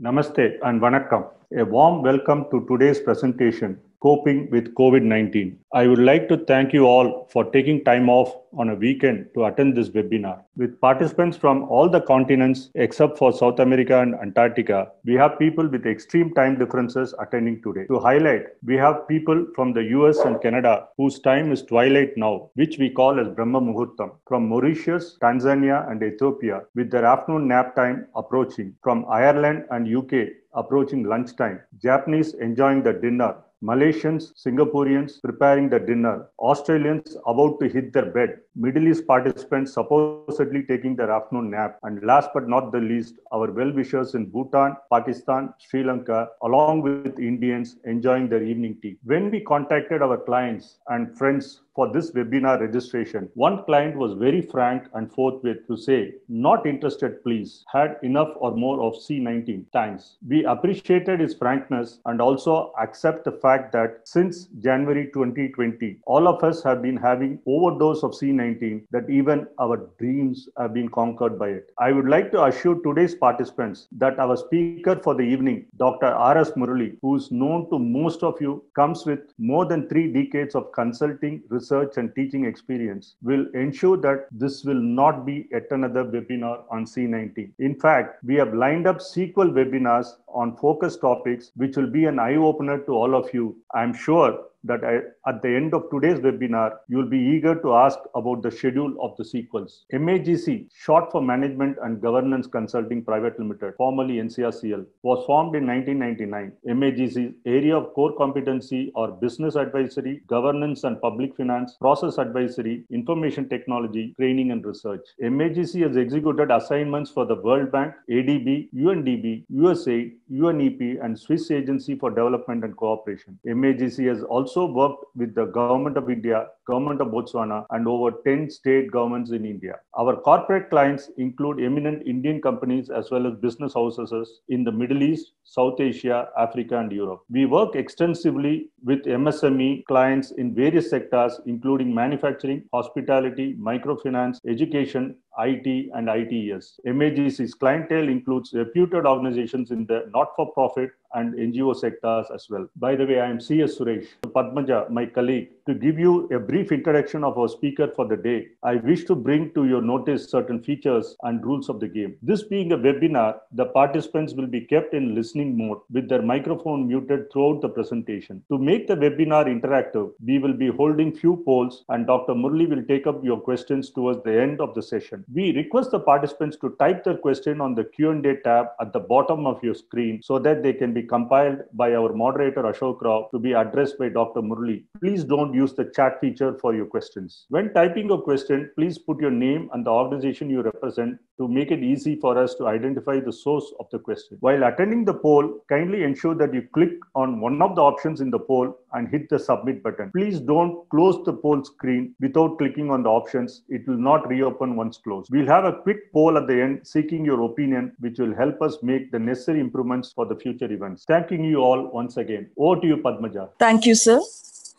Namaste and Vanakkam. A warm welcome to today's presentation, Coping with COVID-19. I would like to thank you all for taking time off on a weekend to attend this webinar. With participants from all the continents except for South America and Antarctica, we have people with extreme time differences attending today. To highlight, we have people from the US and Canada whose time is twilight now, which we call as Brahma Muhurtam, from Mauritius, Tanzania and Ethiopia, with their afternoon nap time approaching, from Ireland and UK approaching lunchtime, Japanese enjoying the dinner, Malaysians, Singaporeans preparing the dinner, Australians about to hit their bed, Middle East participants supposedly taking their afternoon nap, and last but not the least, our well-wishers in Bhutan, Pakistan, Sri Lanka, along with Indians enjoying their evening tea. When we contacted our clients and friends for this webinar registration, one client was very frank and forthwith to say, not interested please, had enough or more of C19, thanks. We appreciated his frankness and also accept the fact that since January 2020, all of us have been having overdose of C19, that even our dreams have been conquered by it. I would like to assure today's participants that our speaker for the evening, Dr. R.S. Murali, who is known to most of you, comes with more than 3 decades of consulting, research and teaching experience, will ensure that this will not be yet another webinar on C19. In fact, we have lined up sequel webinars on focus topics, which will be an eye-opener to all of you. I'm sure that at the end of today's webinar, you'll be eager to ask about the schedule of the sequels. MAGC, short for Management and Governance Consulting Private Limited, formerly NCRCL, was formed in 1999. MAGC's area of core competency are business advisory, governance and public finance, process advisory, information technology, training and research. MAGC has executed assignments for the World Bank, ADB, UNDP, USAID, UNEP, and Swiss Agency for Development and Cooperation. MAGC has also worked with the Government of India, Government of Botswana, and over 10 state governments in India. Our corporate clients include eminent Indian companies as well as business houses in the Middle East, South Asia, Africa, and Europe. We work extensively with MSME clients in various sectors, including manufacturing, hospitality, microfinance, education, IT, and ITES. MAGC's clientele includes reputed organizations in the not-for-profit and NGO sectors as well. By the way, I am CS Suresh. Padmaja, my colleague, to give you a brief introduction of our speaker for the day, I wish to bring to your notice certain features and rules of the game. This being a webinar, the participants will be kept in listening mode with their microphone muted throughout the presentation. To make the webinar interactive, we will be holding few polls and Dr. Murali will take up your questions towards the end of the session. We request the participants to type their question on the Q&A tab at the bottom of your screen so that they can be compiled by our moderator Ashok Rao to be addressed by Dr. Murali. Please don't use the chat feature for your questions. When typing a question, please put your name and the organization you represent to make it easy for us to identify the source of the question. While attending the poll, kindly ensure that you click on one of the options in the poll and hit the submit button. Please don't close the poll screen without clicking on the options. It will not reopen once closed. We'll have a quick poll at the end seeking your opinion, which will help us make the necessary improvements for the future events. Thanking you all once again. Over to you, Padmaja. Thank you, sir.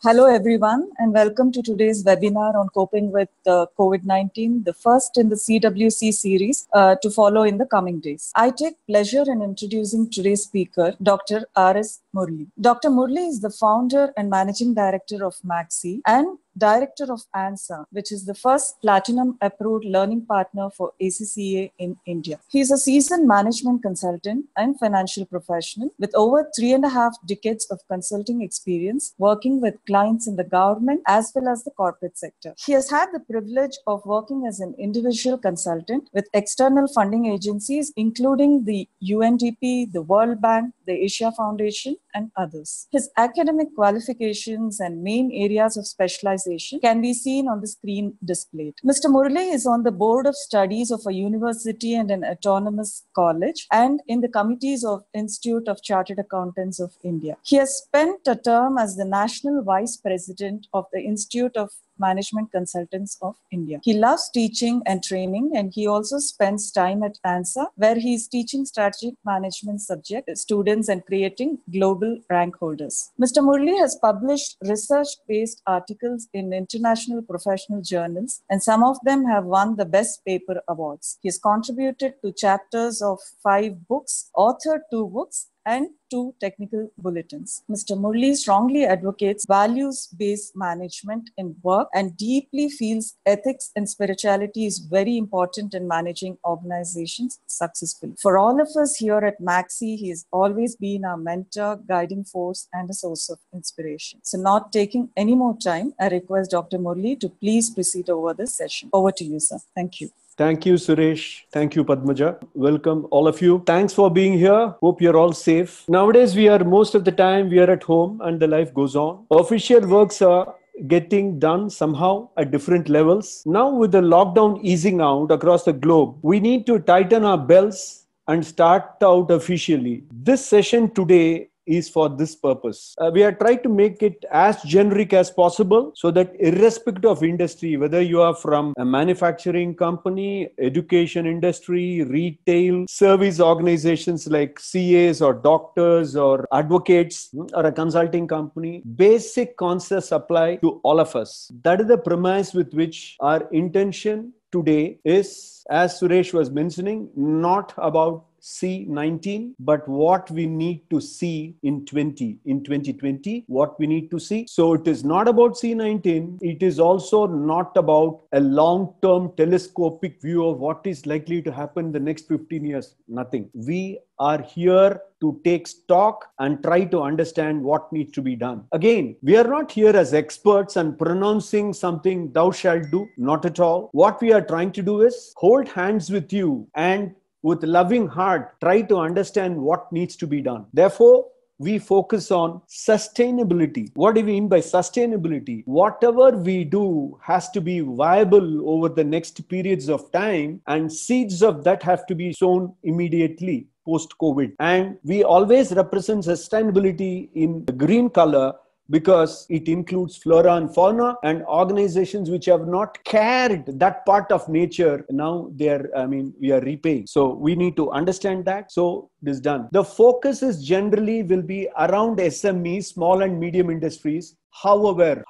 Hello, everyone, and welcome to today's webinar on coping with COVID-19, the first in the CWC series to follow in the coming days. I take pleasure in introducing today's speaker, Dr. R.S. Murali. Dr. Murali is the founder and managing director of MAGC and director of ANSA, which is the first platinum-approved learning partner for ACCA in India. He is a seasoned management consultant and financial professional with over 3.5 decades of consulting experience working with clients in the government as well as the corporate sector. He has had the privilege of working as an individual consultant with external funding agencies, including the UNDP, the World Bank, the Asia Foundation, and others. His academic qualifications and main areas of specialization can be seen on the screen displayed. Mr. Murali is on the board of studies of a university and an autonomous college and in the committees of Institute of Chartered Accountants of India. He has spent a term as the National Vice President of the Institute of Management Consultants of India. He loves teaching and training, and he also spends time at ANSA, where he is teaching strategic management subject students and creating global rank holders. Mr. Murli has published research-based articles in international professional journals, and some of them have won the Best Paper Awards. He has contributed to chapters of 5 books, authored 2 books, and 2 technical bulletins. Mr. Murli strongly advocates values-based management in work and deeply feels ethics and spirituality is very important in managing organizations successfully. For all of us here at Maxi, he has always been our mentor, guiding force, and a source of inspiration. So not taking any more time, I request Dr. Murli to please proceed over this session. Over to you, sir. Thank you. Thank you, Suresh. Thank you, Padmaja. Welcome, all of you. Thanks for being here. Hope you're all safe. Nowadays, most of the time, we are at home and the life goes on. Official works are getting done somehow at different levels. Now, with the lockdown easing out across the globe, we need to tighten our belts and start out officially. This session today is for this purpose. We are trying to make it as generic as possible so that irrespective of industry, whether you are from a manufacturing company, education industry, retail, service organizations like CAs or doctors or advocates or a consulting company, basic concepts apply to all of us. That is the premise with which our intention today is, as Suresh was mentioning, not about C19, but what we need to see in 2020, what we need to see. So it is not about C19. It is also not about a long-term telescopic view of what is likely to happen in the next 15 years. Nothing. We are here to take stock and try to understand what needs to be done. Again, we are not here as experts and pronouncing something thou shalt do. Not at all. What we are trying to do is hold hands with you and with loving heart, try to understand what needs to be done. Therefore, we focus on sustainability. What do we mean by sustainability? Whatever we do has to be viable over the next periods of time, and seeds of that have to be sown immediately post-COVID. And we always represent sustainability in the green color, because it includes flora and fauna, and organizations which have not carried that part of nature, now we are repaying. So we need to understand that. So this is done. The focus is generally will be around SMEs, small and medium industries. However,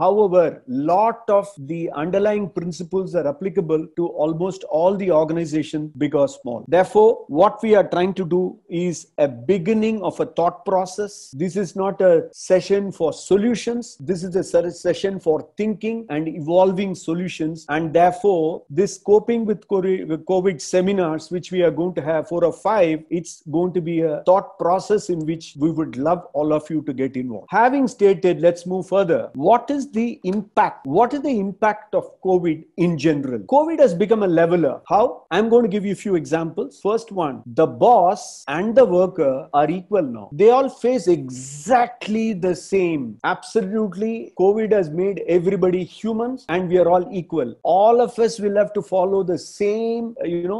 lot of the underlying principles are applicable to almost all the organizations, big or small. Therefore, what we are trying to do is a beginning of a thought process. This is not a session for solutions. This is a session for thinking and evolving solutions. And therefore, this coping with COVID seminars, which we are going to have 4 or 5, it's going to be a thought process in which we would love all of you to get involved. Having stated, let's move further. What is the impact? What is the impact of COVID in general? COVID has become a leveler. How? I'm going to give you a few examples. First one, the boss and the worker are equal now. They all face exactly the same. Absolutely, COVID has made everybody humans and we are all equal. All of us will have to follow the same,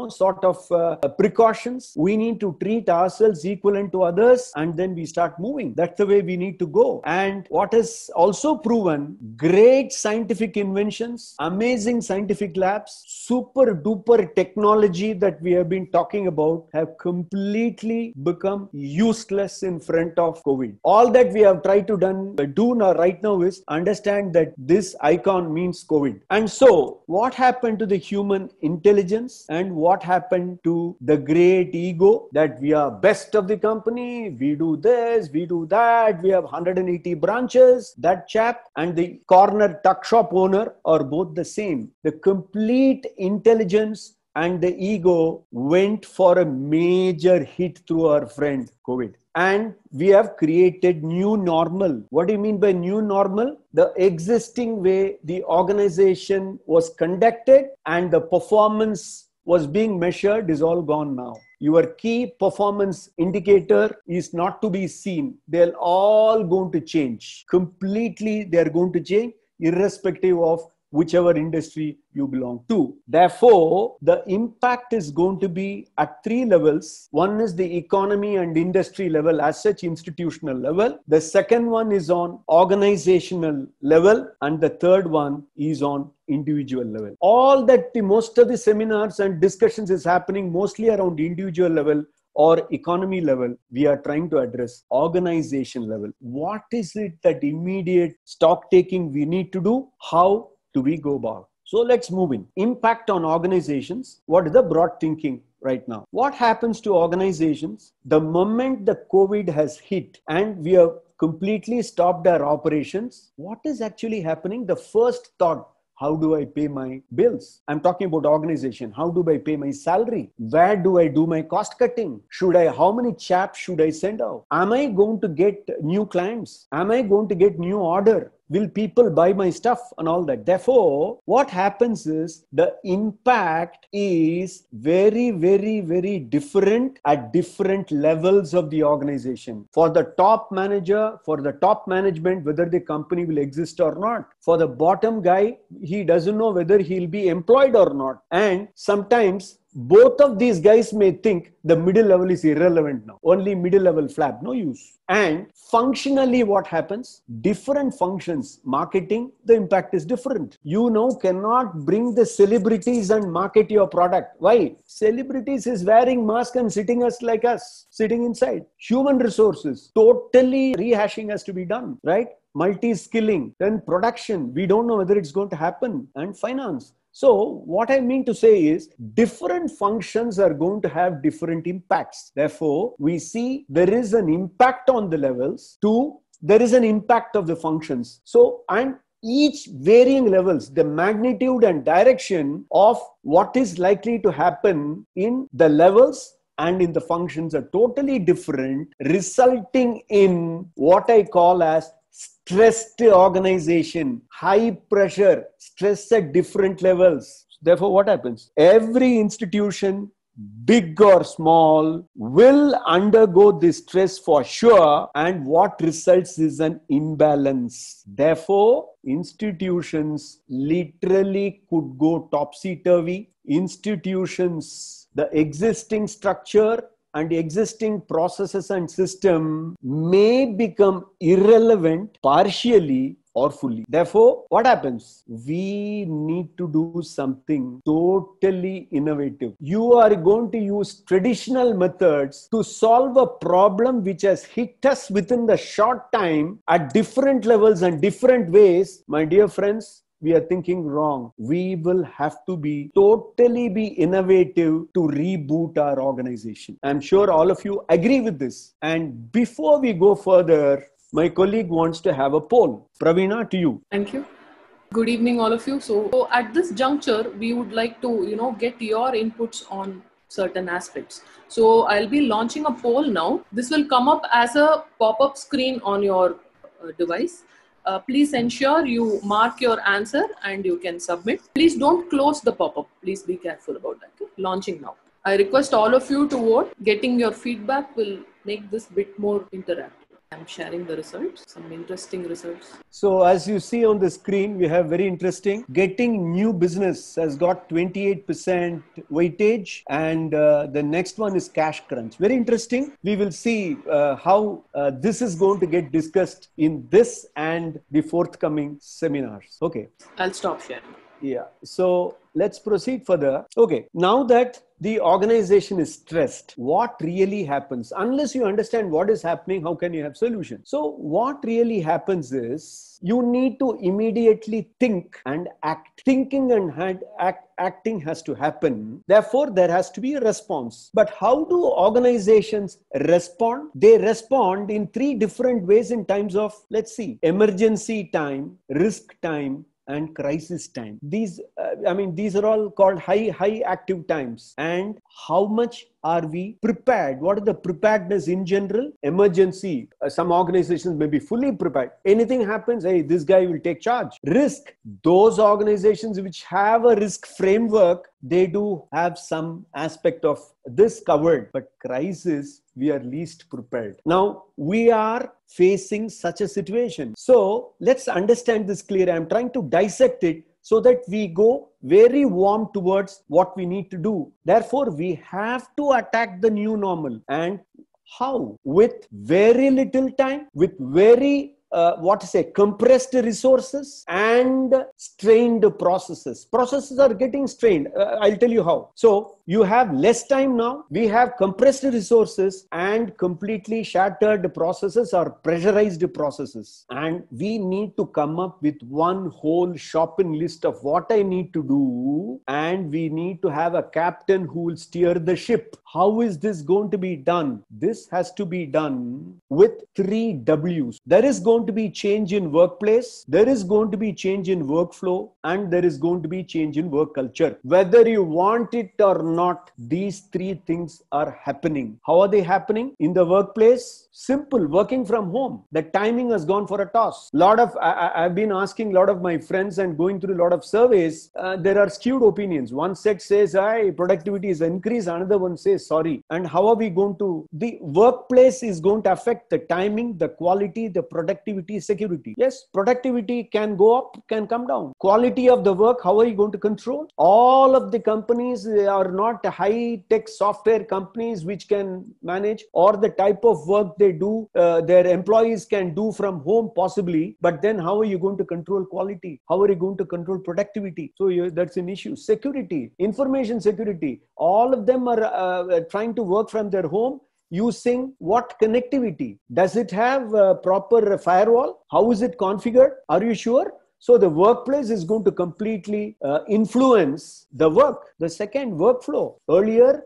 sort of precautions. We need to treat ourselves equivalent to others, and then we start moving. That's the way we need to go. And what is also proven, great scientific inventions, amazing scientific labs, super duper technology that we have been talking about have completely become useless in front of COVID. All that we have tried to do now right now is understand that this icon means COVID. And so what happened to the human intelligence and what happened to the great ego that we are best of the company, we do this, we do that, we have 180 branches. That chap and the corner tuck shop owner are both the same. The complete intelligence and the ego went for a major hit through our friend COVID. And we have created new normal. What do you mean by new normal? The existing way the organization was conducted and the performance was being measured is all gone now. Your key performance indicator is not to be seen. They're all going to change. Completely, they're going to change irrespective of whichever industry you belong to. Therefore, the impact is going to be at three levels. One is the economy and industry level, as such institutional level. The second one is on organizational level, and the third one is on individual level. All that most of the seminars and discussions is happening mostly around individual level or economy level. We are trying to address organization level. What is it that immediate stock taking we need to do? How do we go about? So let's move in. Impact on organizations. What is the broad thinking right now? What happens to organizations the moment the COVID has hit and we have completely stopped our operations? What is actually happening? The first thought, how do I pay my bills? I'm talking about organization. How do I pay my salary? Where do I do my cost cutting? How many chaps should I send out? Am I going to get new clients? Am I going to get new order? Will people buy my stuff and all that? Therefore, what happens is the impact is very, very, very different at different levels of the organization. For the top manager, for the top management, whether the company will exist or not. For the bottom guy, he doesn't know whether he'll be employed or not. And sometimes both of these guys may think the middle level is irrelevant now. Only middle level flap, no use. And functionally what happens? Different functions. Marketing, the impact is different. You now cannot bring the celebrities and market your product. Why? Celebrities is wearing mask and sitting like us, sitting inside. Human resources, totally rehashing has to be done, right? Multi-skilling, then production. We don't know whether it's going to happen. And finance. So what I mean to say is different functions are going to have different impacts. Therefore, we see there is an impact on the levels. Two, there is an impact of the functions. So, and each varying levels, the magnitude and direction of what is likely to happen in the levels and in the functions are totally different, resulting in what I call as stressed organization, high pressure, stress at different levels. Therefore, what happens? Every institution, big or small, will undergo this stress for sure, and what results is an imbalance. Therefore, institutions literally could go topsy-turvy. Institutions, the existing structure and existing processes and system may become irrelevant partially or fully. Therefore, what happens? We need to do something totally innovative. You are going to use traditional methods to solve a problem which has hit us within the short time at different levels and different ways. My dear friends, we are thinking wrong. We will have to be innovative to reboot our organization. I'm sure all of you agree with this. And before we go further, my colleague wants to have a poll. Praveena, to you. Thank you. Good evening, all of you. So at this juncture, we would like to, get your inputs on certain aspects. So I'll be launching a poll now. This will come up as a pop-up screen on your device. Please ensure you mark your answer and you can submit. Please don't close the pop-up. Please be careful about that. Okay? Launching now. I request all of you to vote. Getting your feedback will make this bit more interactive. I'm sharing the results, some interesting results. So as you see on the screen, we have very interesting. Getting new business has got 28% weightage, and the next one is Cash Crunch. Very interesting. We will see how this is going to get discussed in this and the forthcoming seminars. Okay. I'll stop sharing. Yeah. So let's proceed further. Okay. Now that the organization is stressed, what really happens? Unless you understand what is happening, how can you have solution? So what really happens is you need to immediately think and act. Thinking and acting has to happen. Therefore, there has to be a response. But how do organizations respond? They respond in three different ways in times of, let's see, emergency time, risk time, and crisis time. These are all called high active times. And how much are we prepared? What is the preparedness in general? Emergency. Some organizations may be fully prepared. Anything happens, hey, this guy will take charge. Risk. Those organizations which have a risk framework, they do have some aspect of this covered. But crisis, we are least prepared. Now, we are facing such a situation. So let's understand this clearly. I'm trying to dissect it so that we go very warm towards what we need to do. Therefore, we have to attack the new normal. And how? With very little time, with very compressed resources and strained processes. Processes are getting strained. I'll tell you how. So you have less time now. We have compressed resources and completely shattered processes or pressurized processes. And we need to come up with one whole shopping list of what I need to do. And we need to have a captain who will steer the ship. How is this going to be done? This has to be done with 3 W's. There is going to be change in workplace, there is going to be change in workflow, and there is going to be change in work culture. Whether you want it or not, these 3 things are happening. How are they happening? In the workplace, simple, working from home. The timing has gone for a toss. I've been asking a lot of my friends and going through a lot of surveys. There are skewed opinions. One set says, "Hey, productivity is increased." Another one says, "Sorry." And how are we going to? The workplace is going to affect the timing, the quality, the productivity, security. Yes, productivity can go up, can come down. Quality of the work, how are you going to control? All of the companies are not high-tech software companies which can manage, or the type of work they do, their employees can do from home possibly. But then how are you going to control quality? How are you going to control productivity? So that's an issue. Security, information security, all of them are trying to work from their home. Using what connectivity? Does it have a proper firewall? How is it configured? Are you sure? So the workplace is going to completely influence the work. The second, workflow. Earlier,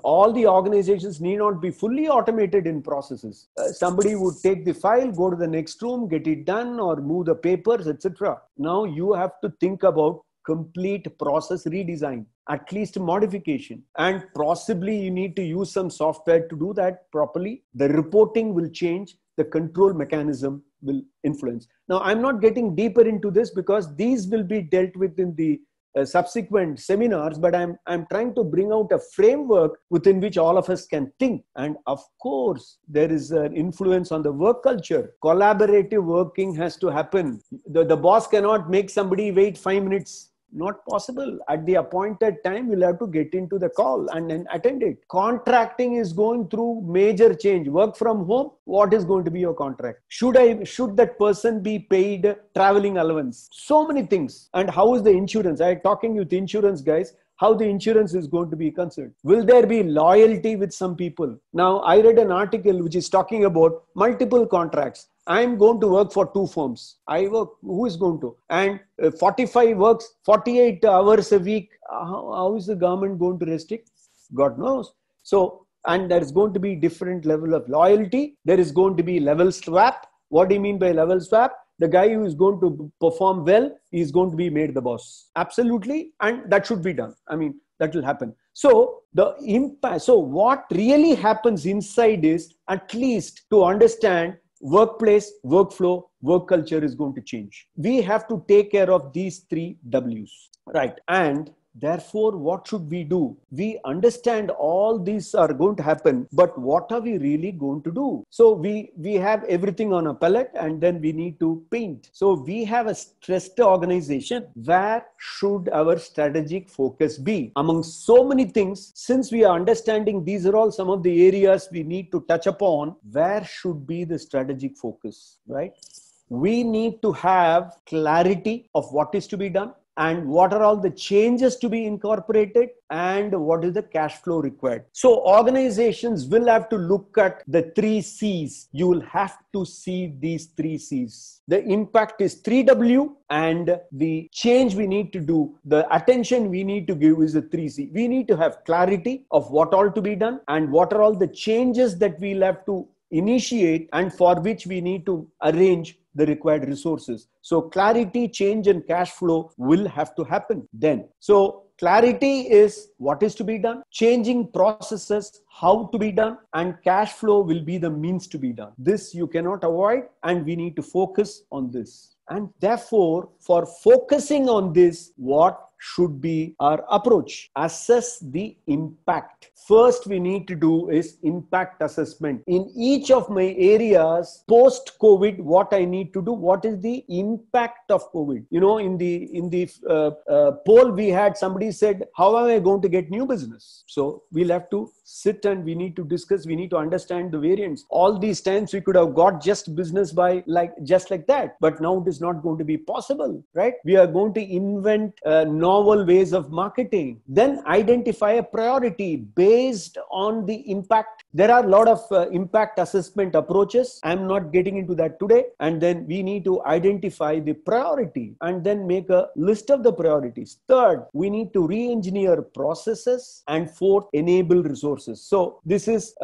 all the organizations need not be fully automated in processes. Somebody would take the file, go to the next room, get it done, or move the papers, etc. Now you have to think about complete process redesign, at least modification, and possibly you need to use some software to do that properly. The reporting will change, the control mechanism will influence. Now, I'm not getting deeper into this because these will be dealt with in the subsequent seminars, but I'm trying to bring out a framework within which all of us can think. And of course, there is an influence on the work culture. Collaborative working has to happen. The boss cannot make somebody wait 5 minutes. Not possible. At the appointed time, you'll have to get into the call and then attend it. Contracting is going through major change. Work from home, what is going to be your contract? Should that person be paid traveling allowance? So many things. And how is the insurance? I'm talking with insurance guys. How the insurance is going to be concerned. Will there be loyalty with some people? Now, I read an article which is talking about multiple contracts. I'm going to work for 2 firms. I work, who is going to? And 45 works 48 hours a week. How is the government going to restrict? God knows. So, and there is going to be different level of loyalty. There is going to be level swap. What do you mean by level swap? The guy who is going to perform well is going to be made the boss. Absolutely. And that should be done. That will happen. So the impact, so what really happens inside is, at least to understand, workplace, workflow, work culture is going to change. We have to take care of these 3 W's, right? And therefore, what should we do? We understand all these are going to happen, but what are we really going to do? So we have everything on a palette, and then we need to paint. So we have a stressed organization. Where should our strategic focus be? Among so many things, since we are understanding these are all some of the areas we need to touch upon, where should be the strategic focus, right? We need to have clarity of what is to be done, and what are all the changes to be incorporated, and what is the cash flow required. So organizations will have to look at the 3 C's. You will have to see these 3 C's. The impact is 3W, and the change we need to do, the attention we need to give is the 3C. We need to have clarity of what all to be done, and what are all the changes that we'll have to initiate, and for which we need to arrange the required resources. So clarity, change, and cash flow will have to happen then. So clarity is what is to be done, changing processes, how to be done, and cash flow will be the means to be done. This you cannot avoid, and we need to focus on this. And therefore, for focusing on this, what should be our approach. Assess the impact. First, we need to do is impact assessment. In each of my areas, post-COVID, what I need to do, what is the impact of COVID? You know, in the poll we had, somebody said, how am I going to get new business? So we'll have to sit and we need to discuss, we need to understand the variants. All these times we could have got just business by just like that, but now it is not going to be possible, right? We are going to invent novel ways of marketing. Then identify a priority based on the impact. There are a lot of impact assessment approaches. I'm not getting into that today. And then we need to identify the priority and then make a list of the priorities. Third, we need to re-engineer processes. And fourth, enable resources. So this is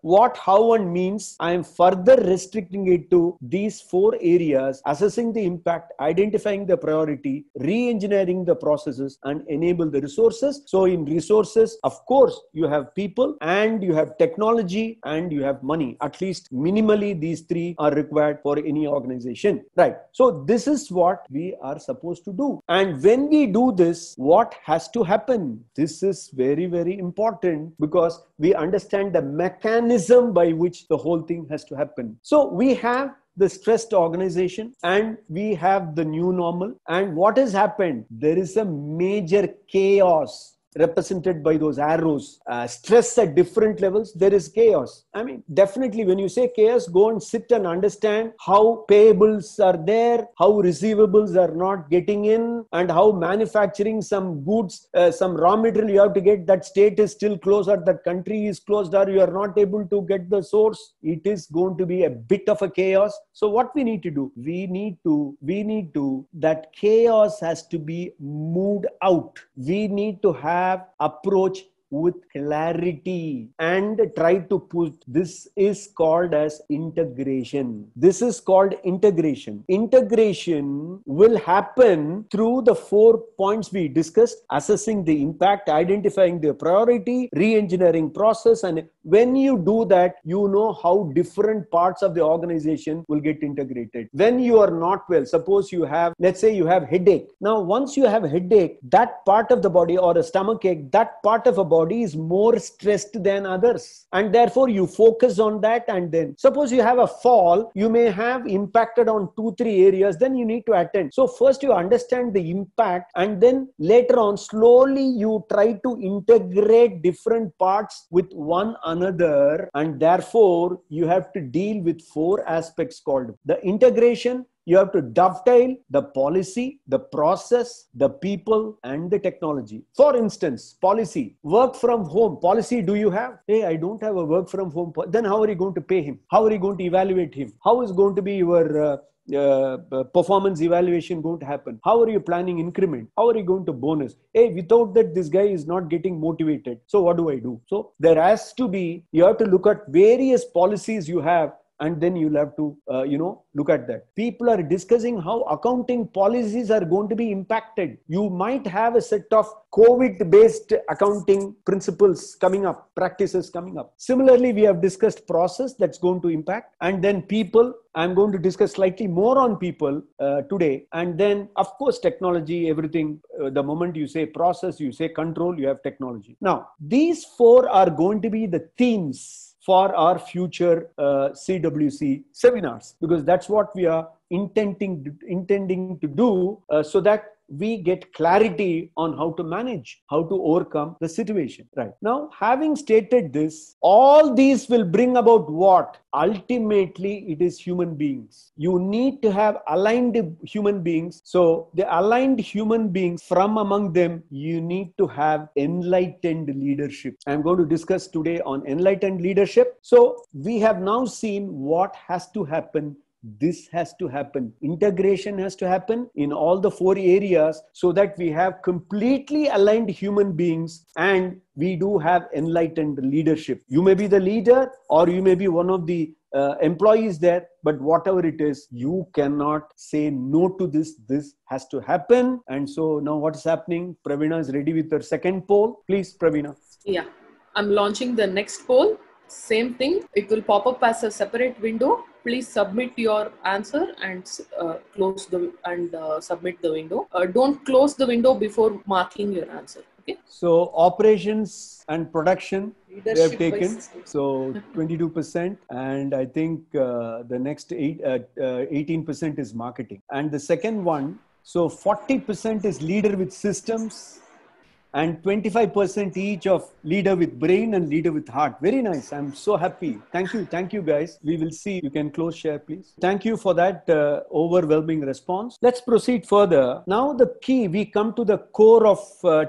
what, how, and means. I am further restricting it to these 4 areas: assessing the impact, identifying the priority, re-engineering the processes, and enable the resources. So in resources, of course, you have people and you have technology and you have money. At least minimally these 3 are required for any organization, right? So this is what we are supposed to do. And when we do this, what has to happen? This is very, very important because we understand the mechanism by which the whole thing has to happen. So we have the stressed organization and we have the new normal. And what has happened? There is a major chaos represented by those arrows. Stress at different levels, there is chaos. I mean, definitely when you say chaos, go and sit and understand how payables are there, how receivables are not getting in, and how manufacturing some goods, some raw material you have to get, that state is still closed or that country is closed or you are not able to get the source. It is going to be a bit of a chaos. So what we need to do? We need to, that chaos has to be moved out. We need to have approach with clarity and try to put, this is called as integration. This is called integration. Integration will happen through the 4 points we discussed: assessing the impact, identifying the priority, re-engineering process. And when you do that, you know how different parts of the organization will get integrated. When you are not well, suppose you have, let's say you have headache. Now, once you have headache, that part of the body, or a stomach ache, that part of a body is more stressed than others, and therefore you focus on that. And then suppose you have a fall, you may have impacted on 2-3 areas, then you need to attend. So first you understand the impact, and then later on slowly you try to integrate different parts with one another, and therefore you have to deal with 4 aspects called the integration. You have to dovetail the policy, the process, the people, and the technology. For instance, policy, work from home policy. Do you have? Hey, I don't have a work from home. Then how are you going to pay him? How are you going to evaluate him? How is going to be your performance evaluation going to happen? How are you planning increment? How are you going to bonus? Hey, without that, this guy is not getting motivated. So what do I do? So there has to be, you have to look at various policies you have, and then you'll have to, look at that. People are discussing how accounting policies are going to be impacted. You might have a set of COVID-based accounting principles coming up, practices coming up. Similarly, we have discussed process that's going to impact, and then people. I'm going to discuss slightly more on people today. And then, of course, technology, everything. The moment you say process, you say control, you have technology. Now, these 4 are going to be the themes for our future CWC seminars, because that's what we are intending to do, so that we get clarity on how to manage, how to overcome the situation. Right. Now, having stated this, all these will bring about what? Ultimately, it is human beings. You need to have aligned human beings. So the aligned human beings, from among them, you need to have enlightened leadership. I'm going to discuss today on enlightened leadership. So we have now seen what has to happen. This has to happen. Integration has to happen in all the 4 areas, so that we have completely aligned human beings and we do have enlightened leadership. You may be the leader or you may be one of the employees there, but whatever it is, you cannot say no to this. This has to happen. And so now what is happening? Praveena is ready with her second poll. Please, Praveena. Yeah, I'm launching the next poll. Same thing, it will pop up as a separate window. Please submit your answer and submit the window. Don't close the window before marking your answer. Okay. So operations and production we have Leadership by taken. system. So 22%, and I think the next 18% is marketing. And the second one, so 40% is leader with systems, and 25% each of leader with brain and leader with heart. Very nice. I'm so happy. Thank you guys. We will see. You can close share, please. Thank you for that overwhelming response. Let's proceed further. Now the key, we come to the core of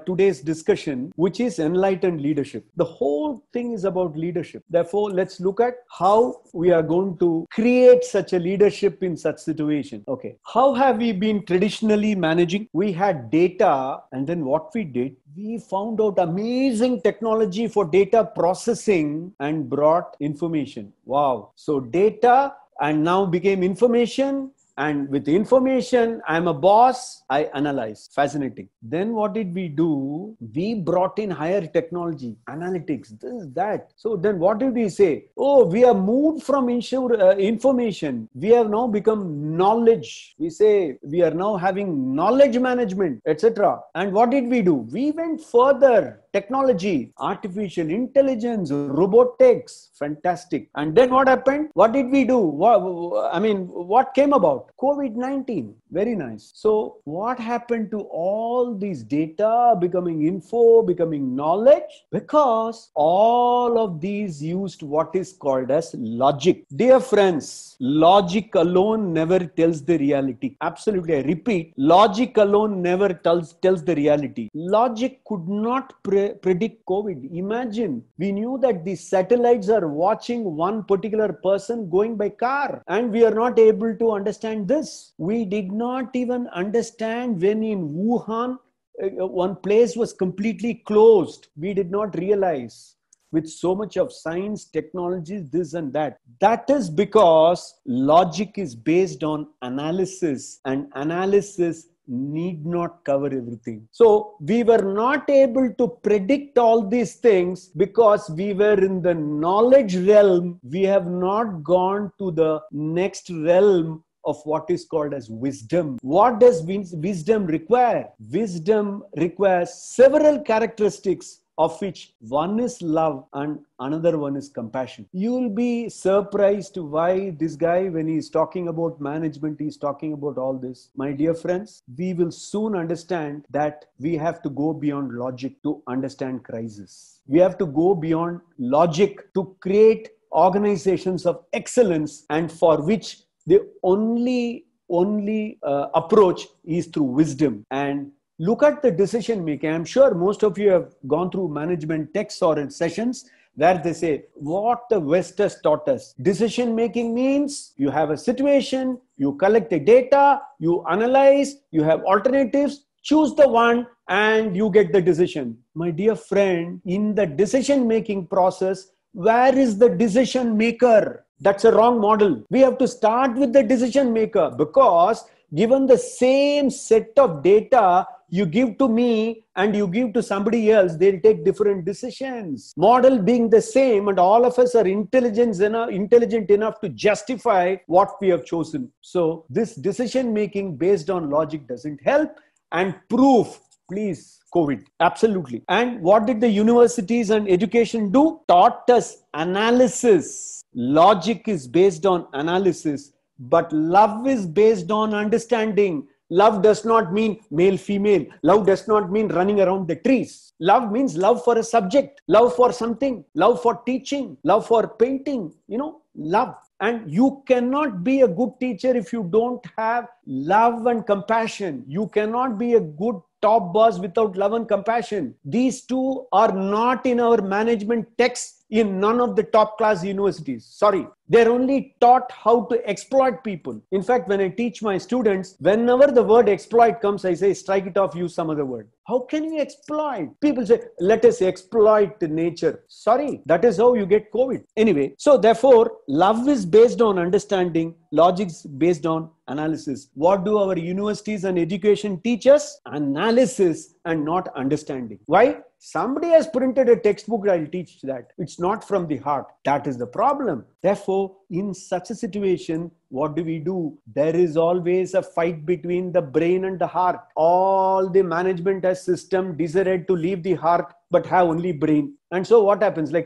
today's discussion, which is enlightened leadership. The whole thing is about leadership. Therefore, let's look at how we are going to create such a leadership in such situation. Okay. How have we been traditionally managing? We had data, and then what we did, we found out amazing technology for data processing and brought information. Wow. So data and now became information. And with information, I'm a boss, I analyze. Fascinating. Then what did we do? We brought in higher technology, analytics, this, that. So then what did we say? Oh, we have moved from information. We have now become knowledge. We say we are now having knowledge management, etc. And what did we do? We went further. Technology, artificial intelligence, robotics, fantastic. And then what happened? What did we do? What came about? COVID-19. Very nice. So what happened to all these data becoming info, becoming knowledge? Because all of these used what is called as logic. Dear friends, logic alone never tells the reality. Absolutely. I repeat, logic alone never tells the reality. Logic could not predict COVID. Imagine, we knew that the satellites are watching one particular person going by car, and we are not able to understand this. We did not even understand when in Wuhan, one place was completely closed. We did not realize. With so much of science, technology, this and that. That is because logic is based on analysis, and analysis need not cover everything. So we were not able to predict all these things because we were in the knowledge realm. We have not gone to the next realm of what is called as wisdom. What does wisdom require? Wisdom requires several characteristics, of which one is love and another one is compassion. You will be surprised why this guy, when he is talking about management, he is talking about all this. My dear friends, we will soon understand that we have to go beyond logic to understand crisis. We have to go beyond logic to create organizations of excellence, and for which the only approach is through wisdom. And look at the decision making. I'm sure most of you have gone through management texts or in sessions where they say, what the West has taught us. Decision making means you have a situation, you collect the data, you analyze, you have alternatives, choose the one, and you get the decision. My dear friend, in the decision making process, where is the decision maker? That's a wrong model. We have to start with the decision maker, because given the same set of data you give to me and you give to somebody else, they'll take different decisions. Model being the same, and all of us are intelligent enough to justify what we have chosen. So this decision making based on logic doesn't help. And proof, please, COVID. Absolutely. And what did the universities and education do? Taught us analysis. Logic is based on analysis, but love is based on understanding. Love does not mean male, female. Love does not mean running around the trees. Love means love for a subject, love for something, love for teaching, love for painting, love. And you cannot be a good teacher if you don't have love and compassion. You cannot be a good top boss without love and compassion. These two are not in our management texts in none of the top class universities. Sorry. They're only taught how to exploit people. In fact, when I teach my students, whenever the word exploit comes, I say, strike it off, use some other word. How can you exploit? People say, let us exploit nature. Sorry, that is how you get COVID. Anyway, so therefore, love is based on understanding, logic is based on analysis. What do our universities and education teach us? Analysis and not understanding. Why? Somebody has printed a textbook, I'll teach that. It's not from the heart. That is the problem. Therefore, in such a situation, what do? There is always a fight between the brain and the heart. All the management has system decided to leave the heart, but have only brain. And so what happens? An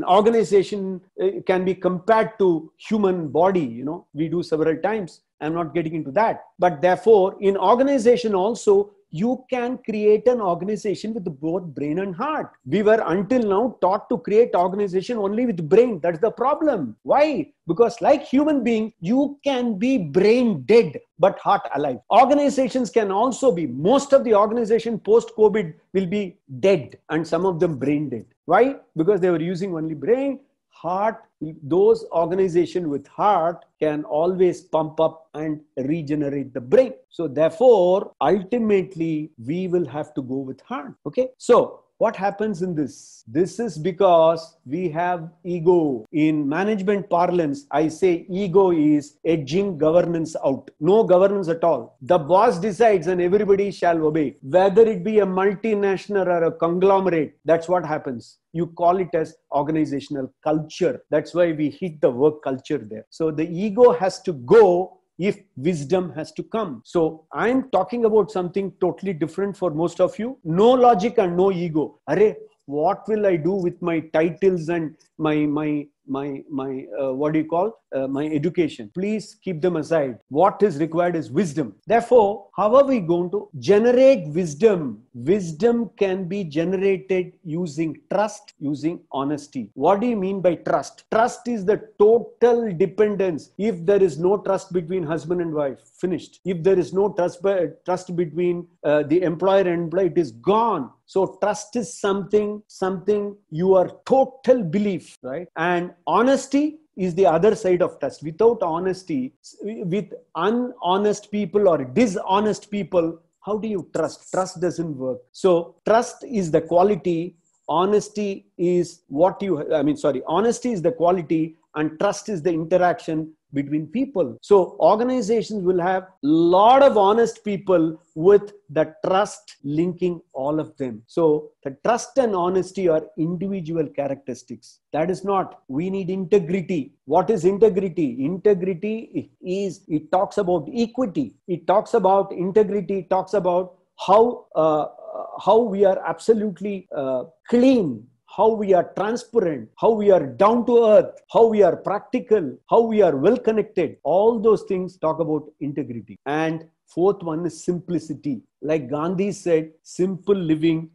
organization can be compared to human body. We do several times. I'm not getting into that. But therefore, in organization also, you can create an organization with both brain and heart. We were until now taught to create organization only with brain. That's the problem. Why? Because like human being, you can be brain dead, but heart alive. Organizations can also be, most of the organization post-COVID will be dead and some of them brain dead. Why? Because they were using only brain. Heart, those organizations with heart can always pump up and regenerate the brain. So therefore, ultimately, we will have to go with heart. Okay. So what happens in this? This is because we have ego. In management parlance, I say ego is edging governance out. No governance at all. The boss decides and everybody shall obey. Whether it be a multinational or a conglomerate, that's what happens. You call it as organizational culture. That's why we hit the work culture there. So the ego has to go if wisdom has to come. So I'm talking about something totally different for most of you. No logic and no ego. Array, what will I do with my titles and my my education? Please keep them aside. What is required is wisdom. Therefore, how are we going to generate wisdom? Wisdom can be generated using trust, using honesty. What do you mean by trust? Trust is the total dependence. If there is no trust between husband and wife, finished. If there is no trust between the employer and employee, it is gone. So trust is something your total belief, right? And honesty is the other side of trust. Without honesty, with unhonest people or dishonest people, how do you trust? Trust doesn't work. So trust is the quality. Honesty is honesty is the quality and trust is the interaction between people. So organizations will have a lot of honest people with the trust linking all of them. So the trust and honesty are individual characteristics. That is not, we need integrity. What is integrity? Integrity is, it talks about equity. It talks about integrity. It talks about how we are absolutely clean, how we are transparent, how we are down to earth, how we are practical, how we are well connected. All those things talk about integrity. And fourth one is simplicity. Like Gandhi said, simple living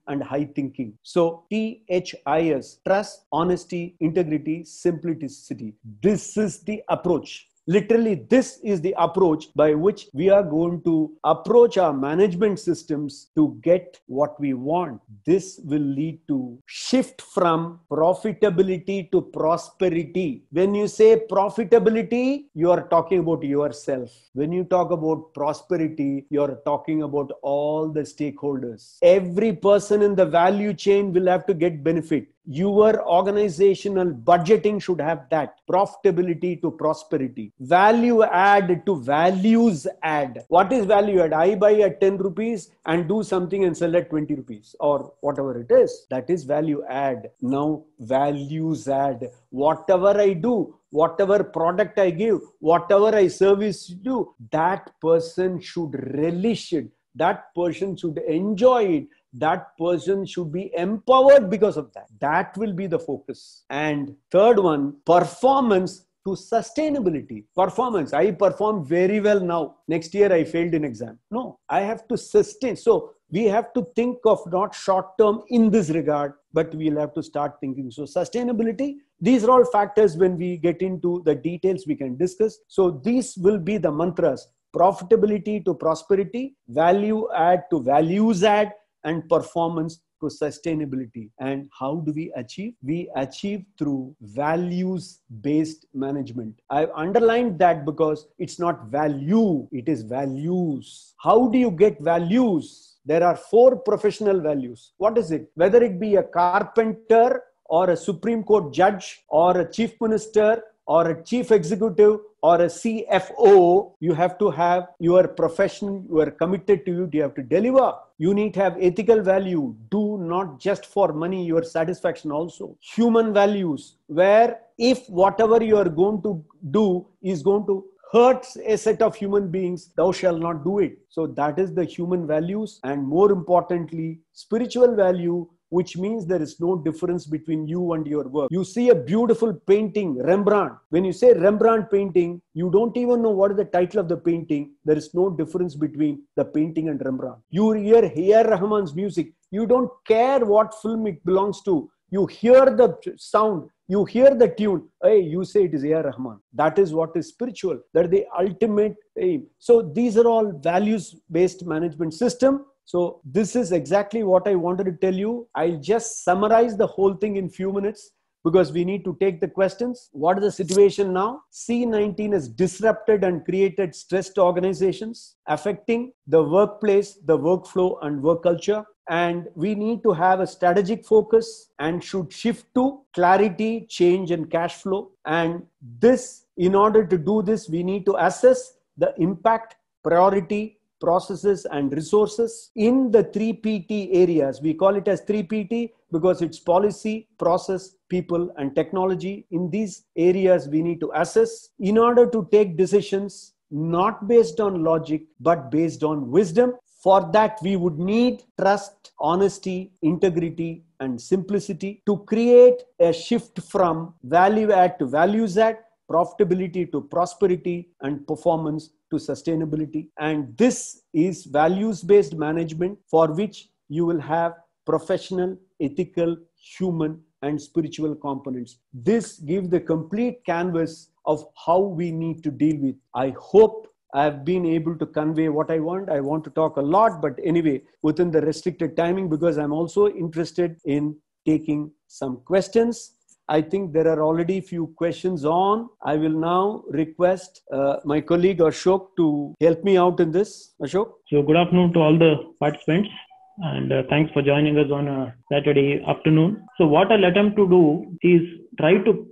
and high thinking. So THIS, trust, honesty, integrity, simplicity. This is the approach. Literally, this is the approach by which we are going to approach our management systems to get what we want. This will lead to shift from profitability to prosperity. When you say profitability, you are talking about yourself. When you talk about prosperity, you are talking about all the stakeholders. Every person in the value chain will have to get benefit. Your organizational budgeting should have that profitability to prosperity. Value add to values add. What is value add? I buy at 10 rupees and do something and sell at 20 rupees or whatever it is. That is value add. Now values add. Whatever I do, whatever product I give, whatever I service do, that person should relish it. That person should enjoy it. That person should be empowered because of that. That will be the focus. And third one, performance to sustainability. Performance. I perform very well now. Next year I failed in exam. No, I have to sustain. So we have to think of not short term in this regard, but we'll have to start thinking. So sustainability, these are all factors when we get into the details we can discuss. So these will be the mantras. Profitability to prosperity, value add to values add, and performance to sustainability. And how do we achieve? We achieve through values-based management. I've underlined that because it's not value, it is values. How do you get values? There are 4 professional values. What is it? Whether it be a carpenter or a Supreme Court judge or a chief minister or a chief executive or a CFO, you have to have your profession, you are committed to it, you have to deliver. You need to have ethical value. Do not just for money, your satisfaction also. Human values, where if whatever you are going to do is going to hurt a set of human beings, thou shalt not do it. So that is the human values. And more importantly, spiritual value, which means there is no difference between you and your work. You see a beautiful painting, Rembrandt. When you say Rembrandt painting, you don't even know what is the title of the painting. There is no difference between the painting and Rembrandt. You hear A.R. Rahman's music. You don't care what film it belongs to. You hear the sound. You hear the tune. Hey, you say it is A.R. Rahman. That is what is spiritual. That is the ultimate aim. So these are all values-based management system. So this is exactly what I wanted to tell you. I'll just summarize the whole thing in few minutes because we need to take the questions. What is the situation now? C-19 has disrupted and created stressed organizations, affecting the workplace, the workflow and work culture. And we need to have a strategic focus and should shift to clarity, change and cash flow. And this, in order to do this, we need to assess the impact, priority, processes and resources in the 3PT areas. We call it as 3PT because it's policy, process, people and technology. In these areas, we need to assess in order to take decisions not based on logic, but based on wisdom. For that, we would need trust, honesty, integrity, and simplicity to create a shift from value add to values add, profitability to prosperity, and performance to sustainability. And this is values-based management for which you will have professional, ethical, human, and spiritual components. This gives the complete canvas of how we need to deal with. I hope I've been able to convey what I want. I want to talk a lot, but anyway, within the restricted timing, because I'm also interested in taking some questions. I think there are already few questions on. I will now request my colleague Ashok to help me out in this. Ashok? So good afternoon to all the participants, and thanks for joining us on a Saturday afternoon. So what I'll attempt to do is try to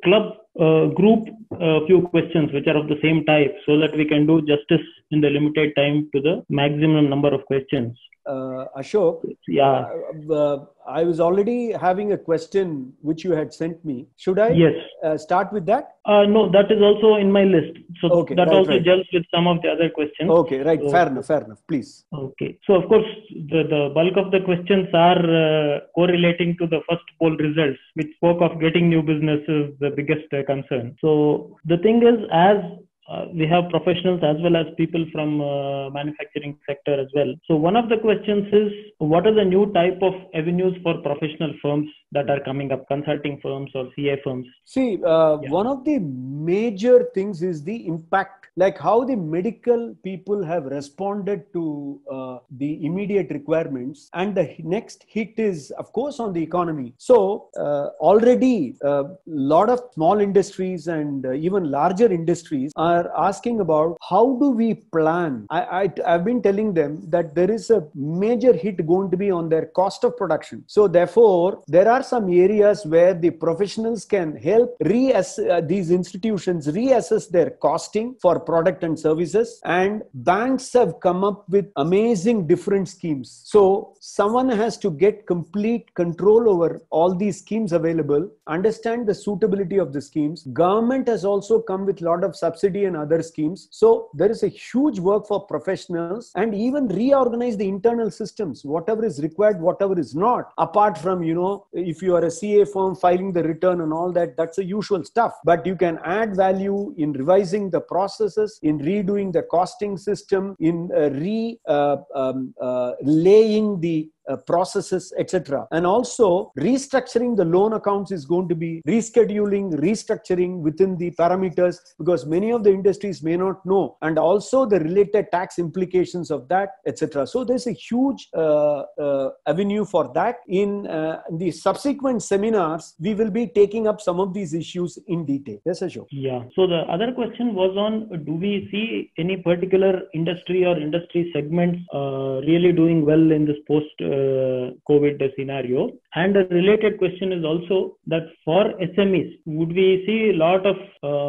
group a few questions which are of the same type so that we can do justice in the limited time to the maximum number of questions. Ashok, yeah, I was already having a question which you had sent me. Should I start with that? No, that is also in my list. So okay, that also gels with some of the other questions. Okay, right. So, fair enough. Please. Okay. So of course, the bulk of the questions are correlating to the first poll results, which spoke of getting new businesses, the biggest concern. So the thing is, as we have professionals as well as people from manufacturing sector as well. So one of the questions is, what are the new type of avenues for professional firms that are coming up, consulting firms or CA firms? See, one of the major things is the impact, like how the medical people have responded to the immediate requirements. And the next hit is, of course, on the economy. So already a lot of small industries and even larger industries are asking about how do we plan. I've been telling them that there is a major hit going to be on their cost of production. So therefore, there are some areas where the professionals can help these institutions reassess their costing for product and services. And banks have come up with amazing different schemes. So someone has to get complete control over all these schemes available, understand the suitability of the schemes. Government has also come with a lot of subsidy and other schemes. So there is a huge work for professionals, and even reorganize the internal systems, whatever is required, whatever is not. Apart from, if you are a CA firm filing the return and all that, that's the usual stuff. But you can add value in revising the processes, in redoing the costing system, in laying the processes, etc. And also restructuring the loan accounts is going to be restructuring within the parameters, because many of the industries may not know, and also the related tax implications of that, etc. So there's a huge avenue for that. In the subsequent seminars, we will be taking up some of these issues in detail. Yes, Ashok. Yeah. So the other question was on, do we see any particular industry or industry segments really doing well in this post-COVID scenario? And a related question is also that for SMEs, would we see a lot of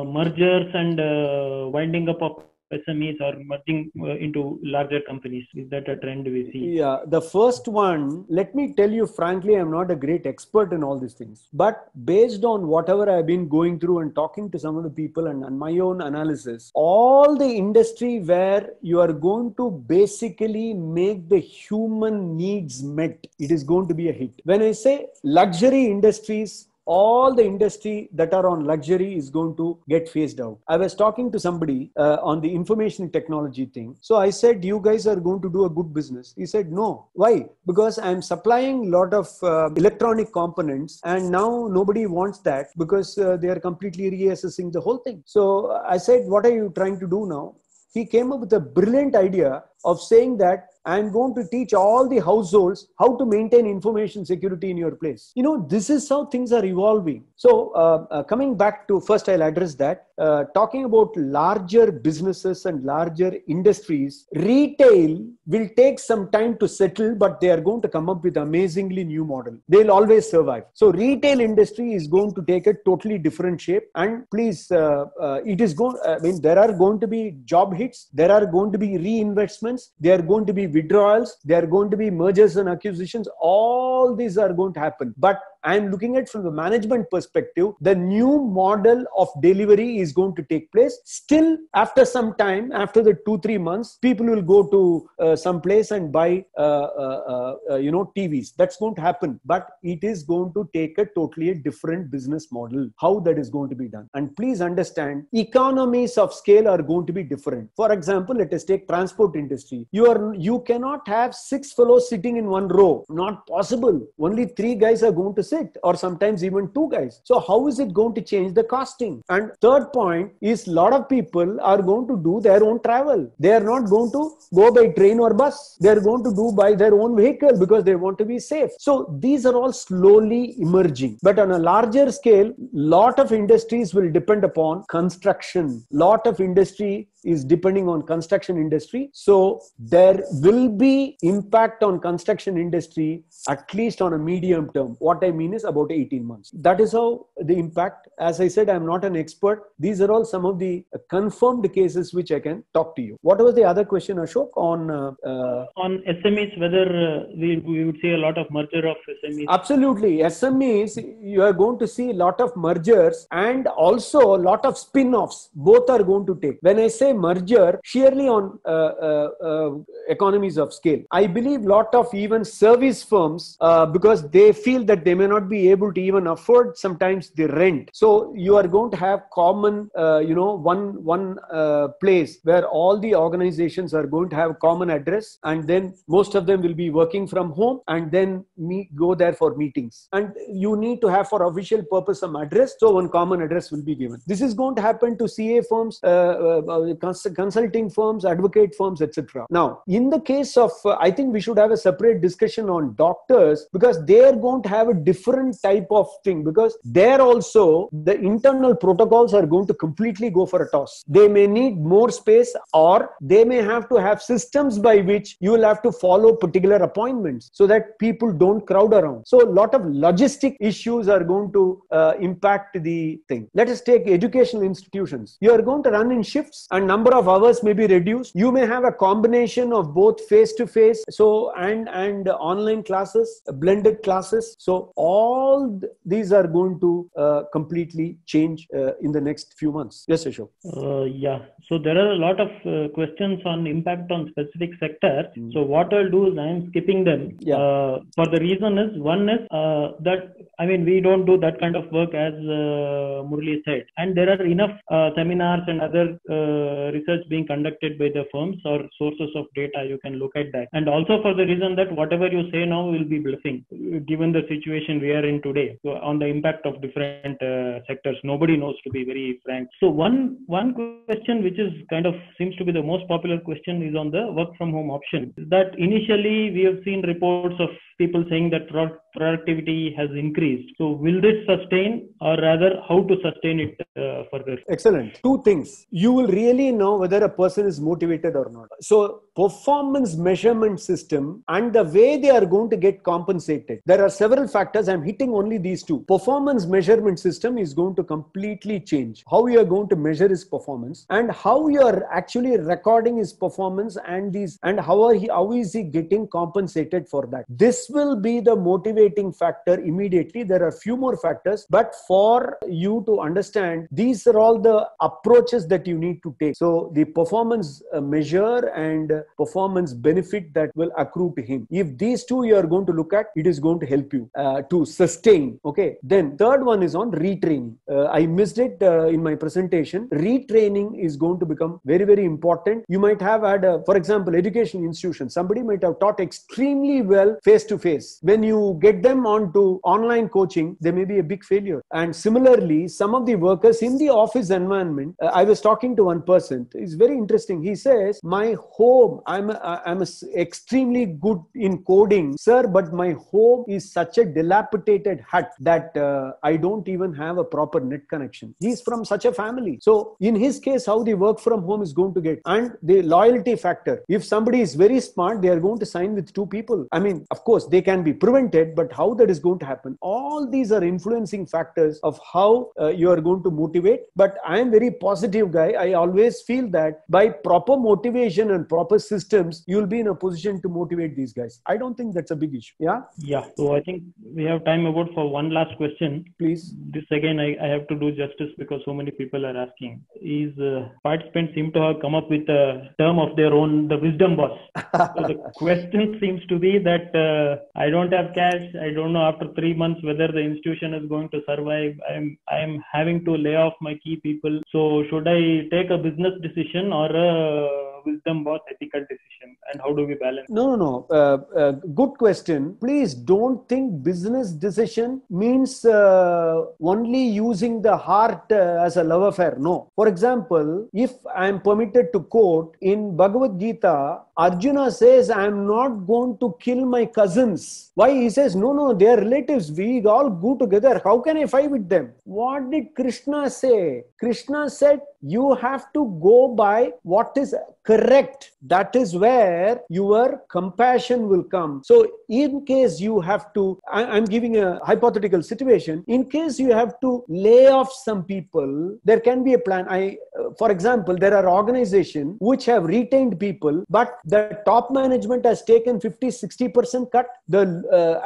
mergers and winding up of SMEs or merging into larger companies? Is that a trend we see? Yeah, the first one, let me tell you frankly, I'm not a great expert in all these things. But based on whatever I've been going through and talking to some of the people and my own analysis, all the industry where you are going to basically make the human needs met, it is going to be a hit. When I say luxury industries, all the industry that are on luxury is going to get phased out. I was talking to somebody on the information technology thing. So I said, you guys are going to do a good business. He said, no. Why? Because I'm supplying a lot of electronic components, and now nobody wants that because they are completely reassessing the whole thing. So I said, what are you trying to do now? He came up with a brilliant idea of saying that I'm going to teach all the households how to maintain information security in your place. You know, this is how things are evolving. So coming back to, first I'll address that. Talking about larger businesses and larger industries, retail will take some time to settle, but they are going to come up with amazingly new model. They'll always survive. So retail industry is going to take a totally different shape. And please, it is going, I mean, there are going to be job hits. There are going to be reinvestments. There are going to be withdrawals. There are going to be mergers and acquisitions. All these are going to happen. But I'm looking at from the management perspective, the new model of delivery is going to take place. Still, after some time, after the 2-3 months, people will go to some place and buy, TVs. That's going to happen. But it is going to take a totally different business model, how that is going to be done. And please understand, economies of scale are going to be different. For example, let us take transport industry. You cannot have 6 fellows sitting in one row. Not possible. Only 3 guys are going to sit, or sometimes even 2 guys. So how is it going to change the costing? And third point is, a lot of people are going to do their own travel. They are not going to go by train or bus. They are going to do by their own vehicle because they want to be safe. So these are all slowly emerging. But on a larger scale, lot of industries will depend upon construction. Lot of industry is depending on construction industry. So there will be impact on construction industry, at least on a medium term. What I mean is about 18 months. That is how the impact. As I said, I'm not an expert. These are all some of the confirmed cases which I can talk to you. What was the other question, Ashok? On SMEs, whether we would see a lot of merger of SMEs. Absolutely. SMEs, you are going to see a lot of mergers and also a lot of spin-offs. Both are going to take. When I say merger, sheerly on economies of scale, I believe lot of even service firms, because they feel that they may not be able to even afford sometimes the rent. So you are going to have common, one place where all the organizations are going to have common address, and then most of them will be working from home, and then go there for meetings. And you need to have for official purpose some address. So one common address will be given. This is going to happen to CA firms, consulting firms, advocate firms, etc. Now, in the case of, I think we should have a separate discussion on doctors, because they are going to have a different type of thing, because there also the internal protocols are going to completely go for a toss. They may need more space, or they may have to have systems by which you will have to follow particular appointments so that people don't crowd around. So a lot of logistic issues are going to impact the thing. Let us take educational institutions. You are going to run in shifts and number of hours may be reduced. You may have a combination of both face-to-face and online classes, blended classes. So all these are going to completely change in the next few months? Yes, Ashok. Yeah. So there are a lot of questions on impact on specific sectors. So what I'll do is I'm skipping them. Yeah. For the reason is, one is that, I mean, we don't do that kind of work as Murali said. And there are enough seminars and other research being conducted by the firms or sources of data. You can look at that. And also for the reason that whatever you say now will be bluffing, given the situation we are in today. So on the impact of different sectors, nobody knows, to be very frank. So one question which is kind of seems to be the most popular question is on the work from home option. That initially we have seen reports of people saying that productivity has increased. So will this sustain, or rather how to sustain it further? Excellent. Two things. You will really know whether a person is motivated or not. So performance measurement system and the way they are going to get compensated. There are several factors. I'm hitting only these two. Performance measurement system is going to completely change. How you are going to measure his performance and how you are actually recording his performance and how is he getting compensated for that. This will be the motivating factor immediately. There are few more factors, but for you to understand, these are all the approaches that you need to take. So the performance measure and performance benefit that will accrue to him. If these two you are going to look at, it is going to help you to sustain. Okay. Then third one is on retraining. I missed it in my presentation. Retraining is going to become very, very important. You might have had, for example, education institution. Somebody might have taught extremely well face to face. When you get them onto online coaching, they may be a big failure. And similarly, some of the workers in the office environment, I was talking to one person. It's very interesting. He says, my home, I'm extremely good in coding, sir, but my home is such a dilapidated hut that I don't even have a proper net connection. He's from such a family. So in his case, how the work from home is going to get, and the loyalty factor. If somebody is very smart, they are going to sign with two people. I mean, of course, they can be prevented, but how that is going to happen? All these are influencing factors of how you are going to motivate. But I am very positive guy. I always feel that by proper motivation and proper systems, you will be in a position to motivate these guys. I don't think that's a big issue. Yeah. Yeah. So I think we have time about for one last question. Please. This again, I have to do justice because so many people are asking. Participants seem to have come up with a term of their own, the wisdom boss. So the question seems to be that I don't have cash. I don't know after 3 months whether the institution is going to survive. I'm having to lay off my key people. So should I take a business decision or a wisdom boss ethical decision, and how do we balance? No. Good question. Please don't think business decision means only using the heart as a love affair. No. For example, if I am permitted to quote in Bhagavad Gita, Arjuna says, I am not going to kill my cousins. Why? He says, no, they are relatives. We all go together. How can I fight with them? What did Krishna say? Krishna said, you have to go by what is correct. That is where your compassion will come. So in case you have to, I'm giving a hypothetical situation. In case you have to lay off some people, there can be a plan. For example, there are organizations which have retained people, but the top management has taken 50-60% cut.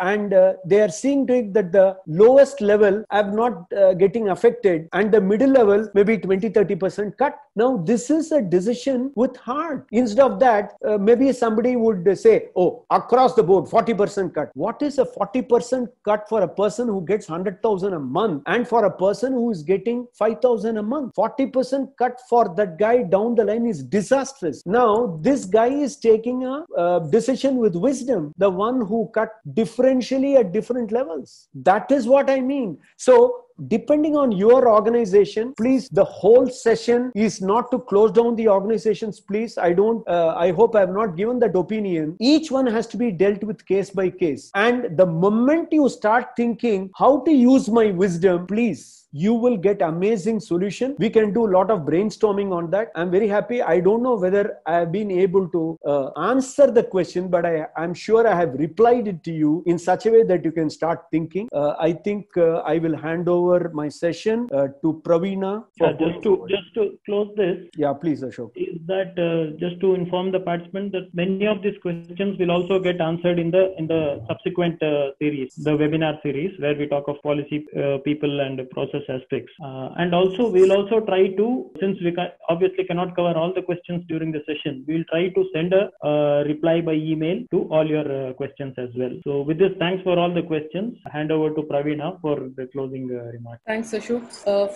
And they are seeing to it that the lowest level have not getting affected, and the middle level maybe 20-30% cut. Now this is a decision with heart. Instead of that, maybe somebody would say, oh, across the board 40% cut. What is a 40% cut for a person who gets 100,000 a month and for a person who is getting 5,000 a month? 40% cut for that guy down the line is disastrous. Now this guy is taking a decision with wisdom, the one who cut differentially at different levels. That is what I mean. So depending on your organization, please, the whole session is not to close down the organizations, please. I hope I have not given that opinion. Each one has to be dealt with case by case. And the moment you start thinking how to use my wisdom, please, you will get amazing solution. We can do a lot of brainstorming on that. I'm very happy. I don't know whether I have been able to answer the question, but I'm sure I have replied it to you in such a way that you can start thinking. I think I will hand over my session to Praveena. Just to close this. Yeah, please, Ashok. Is that just to inform the participants that many of these questions will also get answered in the subsequent series, the webinar series, where we talk of policy, people, and process aspects. And also, we'll also try to, since we obviously cannot cover all the questions during the session, we'll try to send a reply by email to all your questions as well. So with this, thanks for all the questions. I hand over to Praveena for the closing remarks. Thanks, Ashok.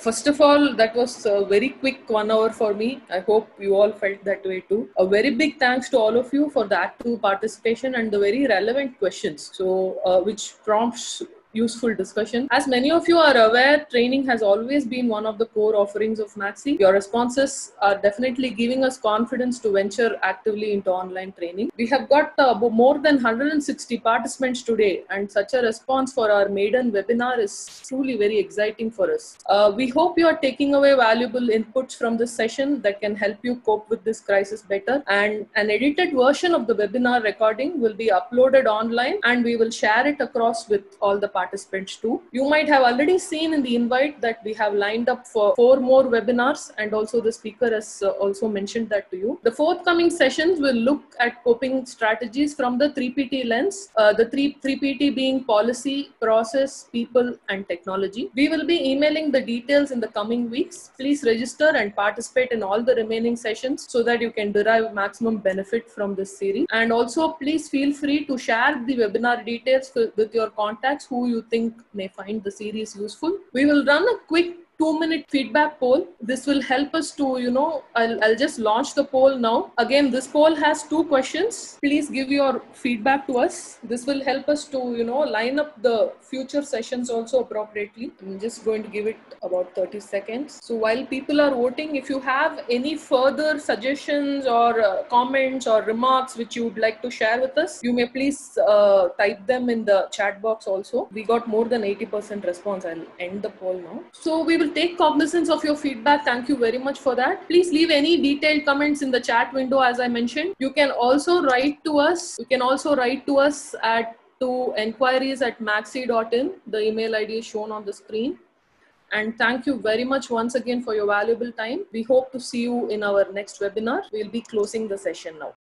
First of all, that was a very quick 1 hour for me. I hope you all felt that way too. A very big thanks to all of you for the active participation and the very relevant questions. So, which prompts useful discussion. As many of you are aware, training has always been one of the core offerings of Maxi. Your responses are definitely giving us confidence to venture actively into online training. We have got more than 160 participants today, and such a response for our maiden webinar is truly very exciting for us. We hope you are taking away valuable inputs from this session that can help you cope with this crisis better, and an edited version of the webinar recording will be uploaded online and we will share it across with all the participants too. You might have already seen in the invite that we have lined up for 4 more webinars, and also the speaker has also mentioned that to you. The forthcoming sessions will look at coping strategies from the 3PT lens, the 3PT being policy, process, people, and technology. We will be emailing the details in the coming weeks. Please register and participate in all the remaining sessions so that you can derive maximum benefit from this series. And also, please feel free to share the webinar details with your contacts who you think may find the series useful. We will run a quick 2-minute feedback poll. This will help us to, I'll just launch the poll now. Again, this poll has 2 questions. Please give your feedback to us. This will help us to, line up the future sessions also appropriately. I'm just going to give it about 30 seconds. So while people are voting, if you have any further suggestions or comments or remarks which you would like to share with us, you may please type them in the chat box also. We got more than 80% response. I'll end the poll now. So we will take cognizance of your feedback. Thank you very much for that. Please leave any detailed comments in the chat window as I mentioned. You can also write to us. To enquiries@maxi.in. The email ID is shown on the screen. And thank you very much once again for your valuable time. We hope to see you in our next webinar. We'll be closing the session now.